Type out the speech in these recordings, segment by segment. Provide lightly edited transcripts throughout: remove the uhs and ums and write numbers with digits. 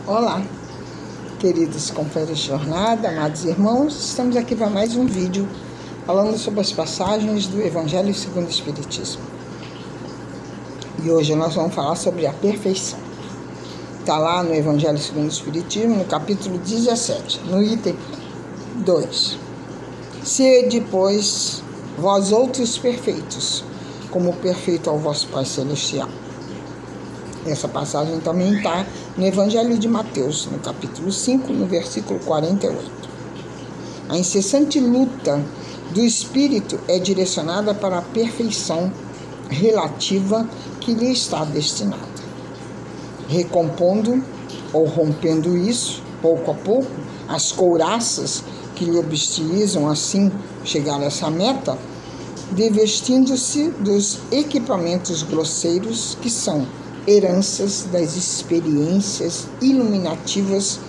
Olá, queridos companheiros de jornada, amados irmãos, estamos aqui para mais um vídeo falando sobre as passagens do Evangelho segundo o Espiritismo. E hoje nós vamos falar sobre a perfeição. Está lá no Evangelho segundo o Espiritismo, no capítulo 17, no item 2. Sede, pois, vós outros perfeitos, como perfeito é o vosso Pai Celestial. Essa passagem também está no Evangelho de Mateus, no capítulo 5, no versículo 48. A incessante luta do Espírito é direcionada para a perfeição relativa que lhe está destinada. Recompondo ou rompendo isso, pouco a pouco, as couraças que lhe obstilizam assim chegar a essa meta, devestindo-se dos equipamentos grosseiros que são heranças das experiências iluminativas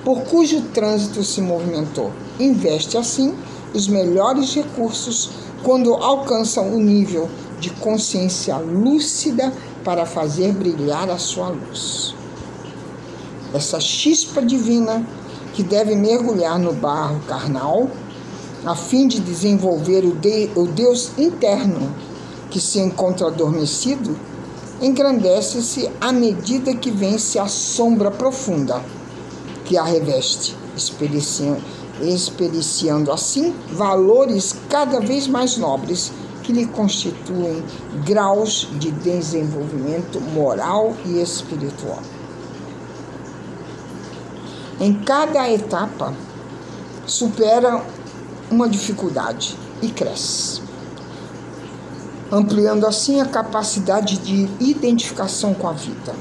por cujo trânsito se movimentou. Investe, assim, os melhores recursos quando alcançam o nível de consciência lúcida para fazer brilhar a sua luz. Essa chispa divina que deve mergulhar no barro carnal a fim de desenvolver o Deus interno que se encontra adormecido, engrandece-se à medida que vence a sombra profunda que a reveste, experienciando assim valores cada vez mais nobres que lhe constituem graus de desenvolvimento moral e espiritual. Em cada etapa, supera uma dificuldade e cresce, ampliando assim a capacidade de identificação com a vida,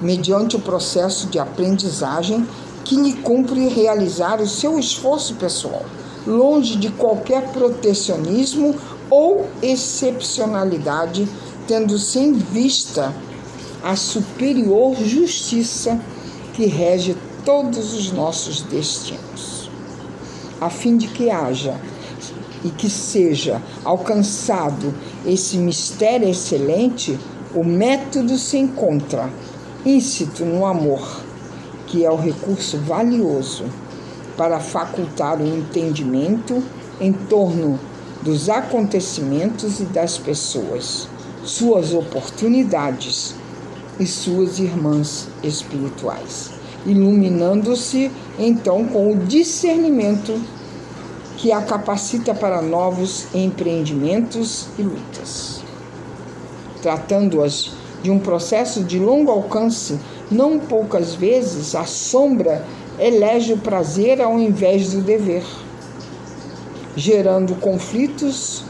mediante o processo de aprendizagem que lhe cumpre realizar o seu esforço pessoal, longe de qualquer protecionismo ou excepcionalidade, tendo-se em vista a superior justiça que rege todos os nossos destinos, a fim de que haja e que seja alcançado esse mistério excelente, o método se encontra íncito no amor, que é o recurso valioso para facultar o entendimento em torno dos acontecimentos e das pessoas, suas oportunidades e suas irmãs espirituais, iluminando-se então com o discernimento que a capacita para novos empreendimentos e lutas. Tratando-as de um processo de longo alcance, não poucas vezes a sombra elege o prazer ao invés do dever, gerando conflitos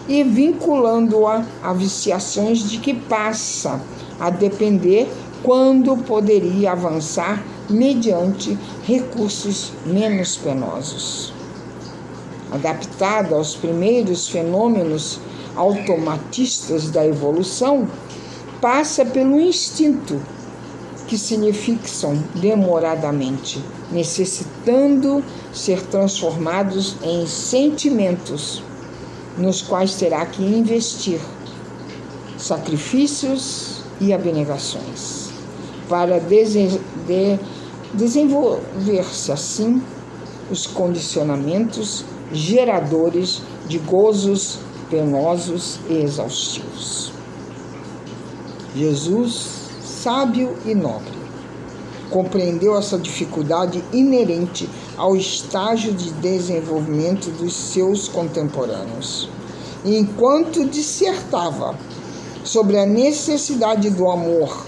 e vinculando-a a viciações de que passa a depender quando poderia avançar mediante recursos menos penosos. Adaptada aos primeiros fenômenos automatistas da evolução, passa pelo instinto que se lhe fixam demoradamente, necessitando ser transformados em sentimentos, nos quais terá que investir sacrifícios e abnegações, para desenvolver-se assim os condicionamentos geradores de gozos penosos e exaustivos. Jesus, sábio e nobre, compreendeu essa dificuldade inerente ao estágio de desenvolvimento dos seus contemporâneos. E enquanto dissertava sobre a necessidade do amor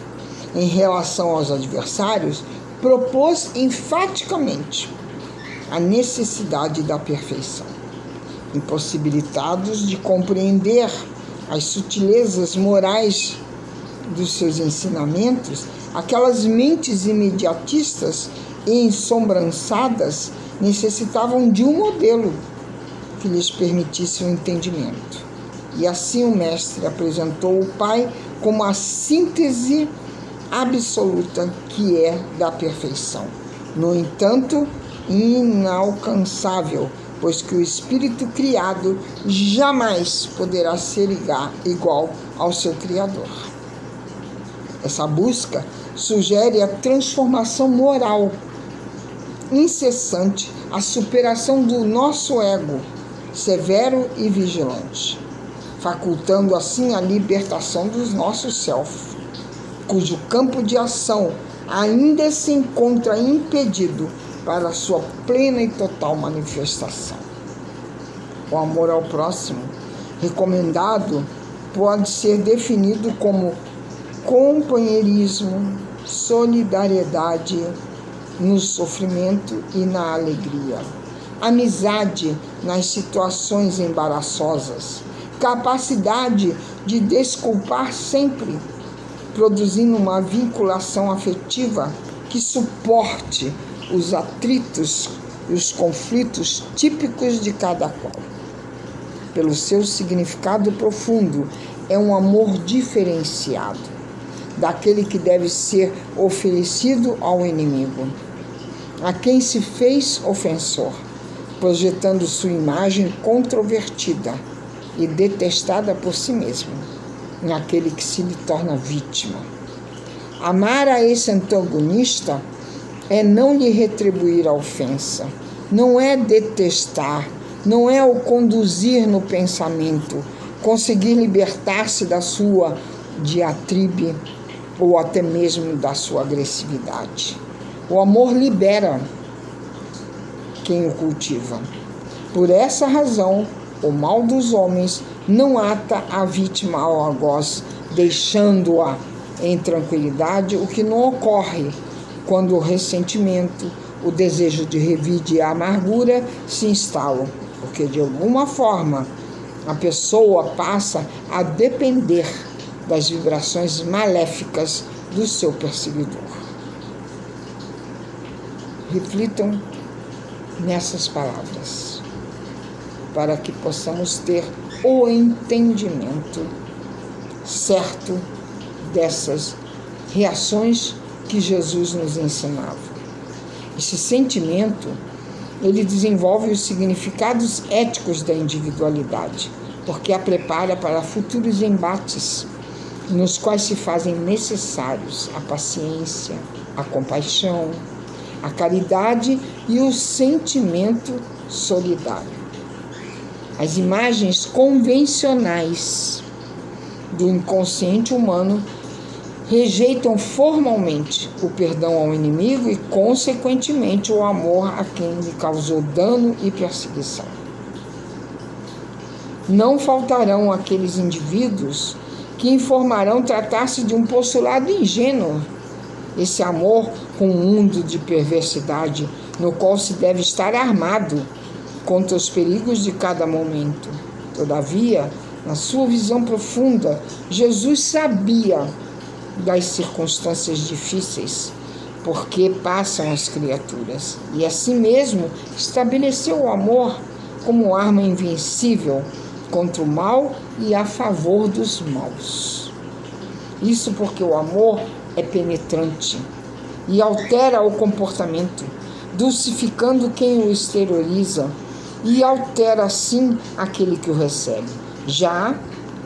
em relação aos adversários, propôs enfaticamente a necessidade da perfeição. Impossibilitados de compreender as sutilezas morais dos seus ensinamentos, aquelas mentes imediatistas e ensombrançadas necessitavam de um modelo que lhes permitisse o entendimento. E assim o mestre apresentou o Pai como a síntese absoluta que é da perfeição. No entanto, inalcançável, pois que o espírito criado jamais poderá ser igual ao seu Criador. Essa busca sugere a transformação moral incessante, a superação do nosso ego, severo e vigilante, facultando assim a libertação dos nossos self, cujo campo de ação ainda se encontra impedido para sua plena e total manifestação. O amor ao próximo, recomendado, pode ser definido como companheirismo, solidariedade no sofrimento e na alegria, amizade nas situações embaraçosas, capacidade de desculpar sempre, produzindo uma vinculação afetiva que suporte os atritos e os conflitos típicos de cada qual. Pelo seu significado profundo, é um amor diferenciado, daquele que deve ser oferecido ao inimigo, a quem se fez ofensor, projetando sua imagem controvertida e detestada por si mesmo, naquele que se lhe torna vítima. Amar a esse antagonista é não lhe retribuir a ofensa, não é detestar, não é o conduzir no pensamento, conseguir libertar-se da sua diatribe ou até mesmo da sua agressividade. O amor libera quem o cultiva. Por essa razão, o mal dos homens não ata a vítima ao algoz, deixando-a em tranquilidade, o que não ocorre quando o ressentimento, o desejo de revide e a amargura se instalam, porque de alguma forma a pessoa passa a depender das vibrações maléficas do seu perseguidor. Reflitam nessas palavras, para que possamos ter o entendimento certo dessas reações que Jesus nos ensinava. Esse sentimento, ele desenvolve os significados éticos da individualidade, porque a prepara para futuros embates, nos quais se fazem necessários a paciência, a compaixão, a caridade e o sentimento solidário. As imagens convencionais do inconsciente humano rejeitam formalmente o perdão ao inimigo e, consequentemente, o amor a quem lhe causou dano e perseguição. Não faltarão aqueles indivíduos que informarão tratar-se de um postulado ingênuo, esse amor com um mundo de perversidade, no qual se deve estar armado contra os perigos de cada momento. Todavia, na sua visão profunda, Jesus sabia das circunstâncias difíceis porque passam as criaturas, e assim mesmo estabeleceu o amor como arma invencível contra o mal e a favor dos maus. Isso porque o amor é penetrante e altera o comportamento, dulcificando quem o exterioriza e altera assim aquele que o recebe, já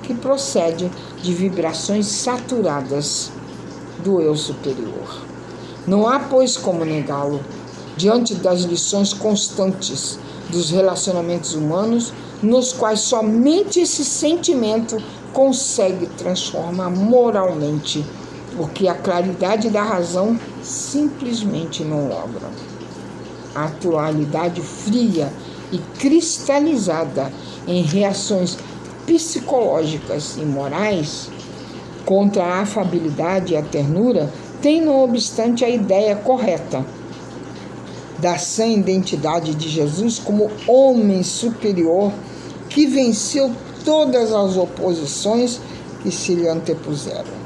que procede de vibrações saturadas do eu superior. Não há, pois, como negá-lo, diante das lições constantes dos relacionamentos humanos, nos quais somente esse sentimento consegue transformar moralmente o que a claridade da razão simplesmente não logra. A atualidade fria e cristalizada em reações psicológicas e morais contra a afabilidade e a ternura tem, não obstante, a ideia correta da sã identidade de Jesus como homem superior que venceu todas as oposições que se lhe antepuseram.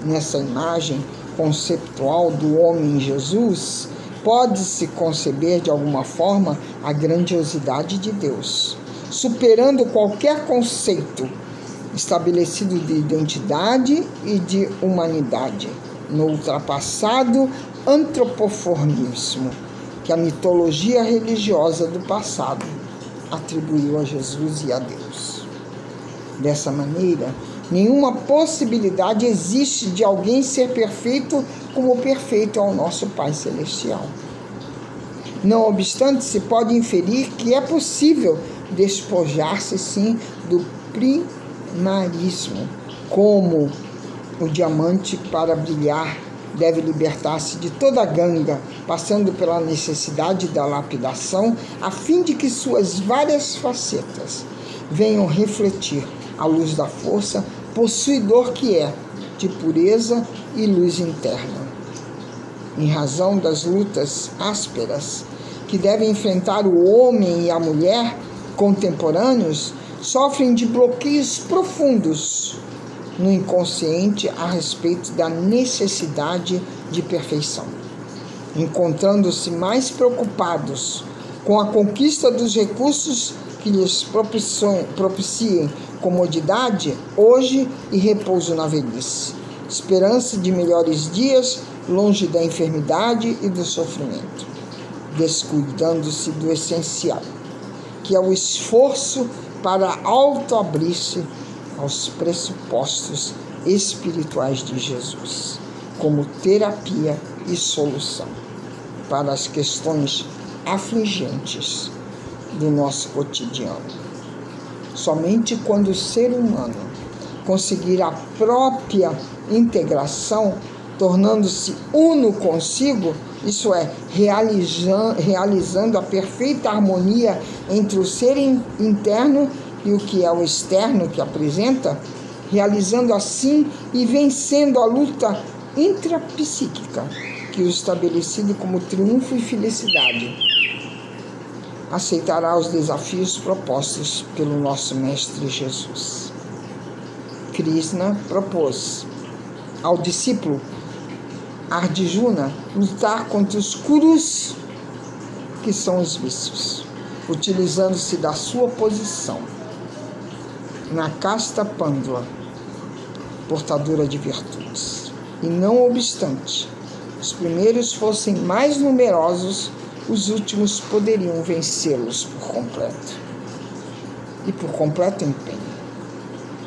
Nessa imagem conceptual do homem Jesus, pode-se conceber de alguma forma a grandiosidade de Deus, superando qualquer conceito estabelecido de identidade e de humanidade, no ultrapassado antropoformismo que a mitologia religiosa do passado atribuiu a Jesus e a Deus. Dessa maneira, Nenhuma possibilidade existe de alguém ser perfeito como perfeito é o nosso Pai Celestial. Não obstante, se pode inferir que é possível despojar-se, sim, do primarismo, como o diamante, para brilhar, deve libertar-se de toda a ganga, passando pela necessidade da lapidação, a fim de que suas várias facetas venham refletir a luz da força possuidor que é, de pureza e luz interna. Em razão das lutas ásperas que devem enfrentar o homem e a mulher contemporâneos, sofrem de bloqueios profundos no inconsciente a respeito da necessidade de perfeição, encontrando-se mais preocupados com a conquista dos recursos que lhes propiciem comodidade hoje e repouso na velhice, esperança de melhores dias longe da enfermidade e do sofrimento, descuidando-se do essencial, que é o esforço para auto-abrir-se aos pressupostos espirituais de Jesus, como terapia e solução para as questões afligentes do nosso cotidiano. Somente quando o ser humano conseguir a própria integração, tornando-se uno consigo, isso é, realizando a perfeita harmonia entre o ser interno e o que é o externo que apresenta, realizando assim e vencendo a luta intrapsíquica, que o estabelecido como triunfo e felicidade, aceitará os desafios propostos pelo nosso Mestre Jesus. Krishna propôs ao discípulo Arjuna lutar contra os kurus, que são os vícios, utilizando-se da sua posição na casta pândula, portadora de virtudes. E não obstante os primeiros fossem mais numerosos, os últimos poderiam vencê-los por completo e por completo empenho.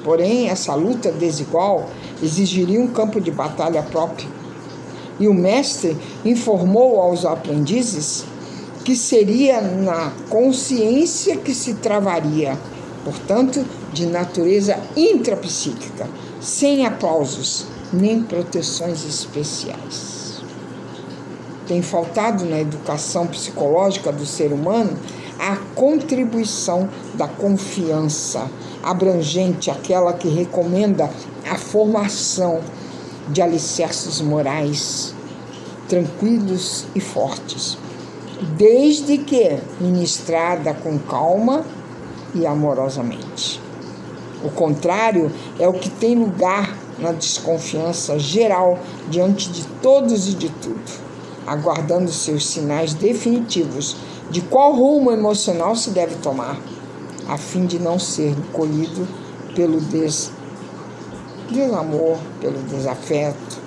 Porém, essa luta desigual exigiria um campo de batalha próprio, e o mestre informou aos aprendizes que seria na consciência que se travaria, portanto, de natureza intrapsíquica, sem aplausos nem proteções especiais. Tem faltado na educação psicológica do ser humano a contribuição da confiança abrangente, aquela que recomenda a formação de alicerces morais tranquilos e fortes, desde que ministrada com calma e amorosamente. O contrário é o que tem lugar na desconfiança geral diante de todos e de tudo, aguardando seus sinais definitivos de qual rumo emocional se deve tomar, a fim de não ser colhido pelo desamor, pelo desafeto.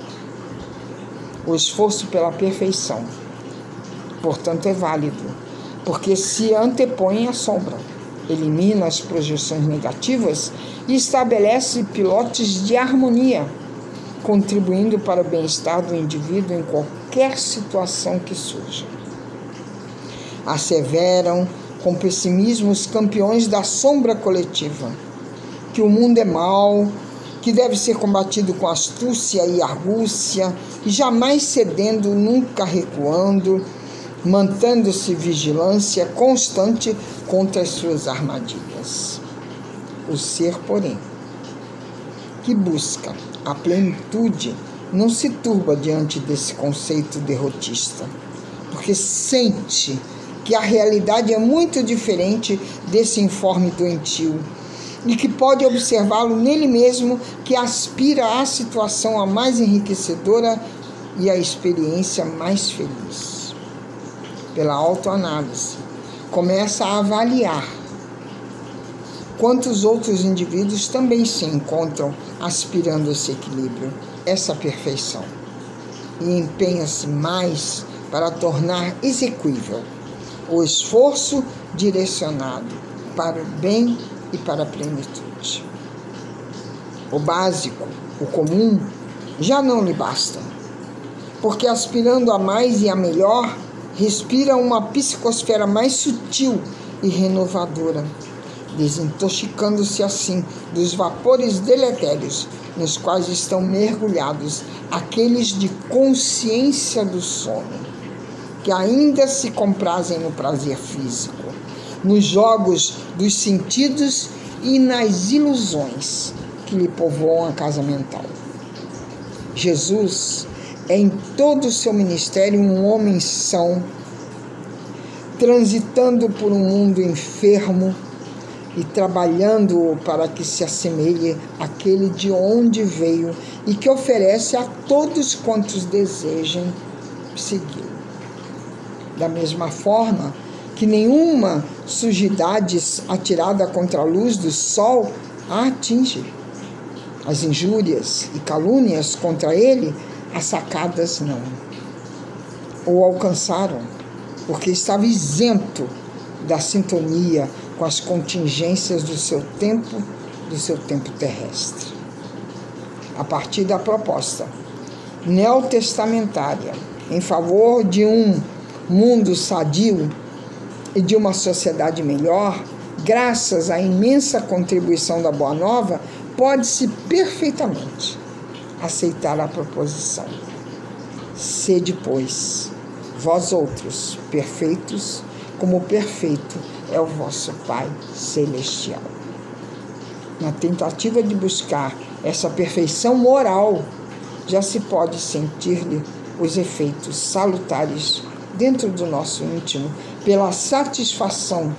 O esforço pela perfeição, portanto, é válido, porque se antepõe à sombra, elimina as projeções negativas e estabelece pilotes de harmonia, contribuindo para o bem-estar do indivíduo em qualquer situação que surja. Asseveram com pessimismo os campeões da sombra coletiva, que o mundo é mau, que deve ser combatido com astúcia e argúcia, e jamais cedendo, nunca recuando, mantendo-se vigilância constante contra as suas armadilhas. O ser, porém, que busca a plenitude, não se turba diante desse conceito derrotista, porque sente que a realidade é muito diferente desse informe doentio e que pode observá-lo nele mesmo, que aspira à situação a mais enriquecedora e à experiência mais feliz. Pela autoanálise, começa a avaliar quantos outros indivíduos também se encontram aspirando esse equilíbrio, essa perfeição, e empenha-se mais para tornar execuível o esforço direcionado para o bem e para a plenitude. O básico, o comum, já não lhe basta, porque aspirando a mais e a melhor, respira uma psicosfera mais sutil e renovadora, desintoxicando-se assim dos vapores deletérios nos quais estão mergulhados aqueles de consciência do sono, que ainda se comprazem no prazer físico, nos jogos dos sentidos e nas ilusões que lhe povoam a casa mental. Jesus é em todo o seu ministério um homem são, transitando por um mundo enfermo e trabalhando para que se assemelhe àquele de onde veio e que oferece a todos quantos desejem segui-lo. Da mesma forma que nenhuma sujidade atirada contra a luz do sol a atinge. As injúrias e calúnias contra ele, assacadas não. O alcançaram, porque estava isento da sintonia com as contingências do seu tempo terrestre. A partir da proposta neotestamentária em favor de um mundo sadio e de uma sociedade melhor, graças à imensa contribuição da Boa Nova, pode-se perfeitamente aceitar a proposição. Sede, pois, vós outros perfeitos, como perfeito é o vosso Pai Celestial. Na tentativa de buscar essa perfeição moral, já se pode sentir-lhe os efeitos salutares dentro do nosso íntimo, pela satisfação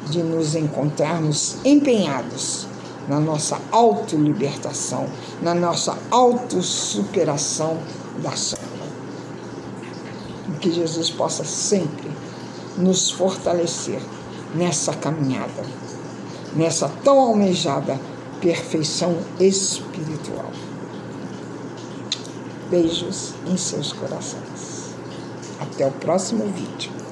de nos encontrarmos empenhados na nossa autolibertação, na nossa autossuperação da sombra. E que Jesus possa sempre nos fortalecer nessa caminhada, nessa tão almejada perfeição espiritual. Beijos em seus corações. Até o próximo vídeo.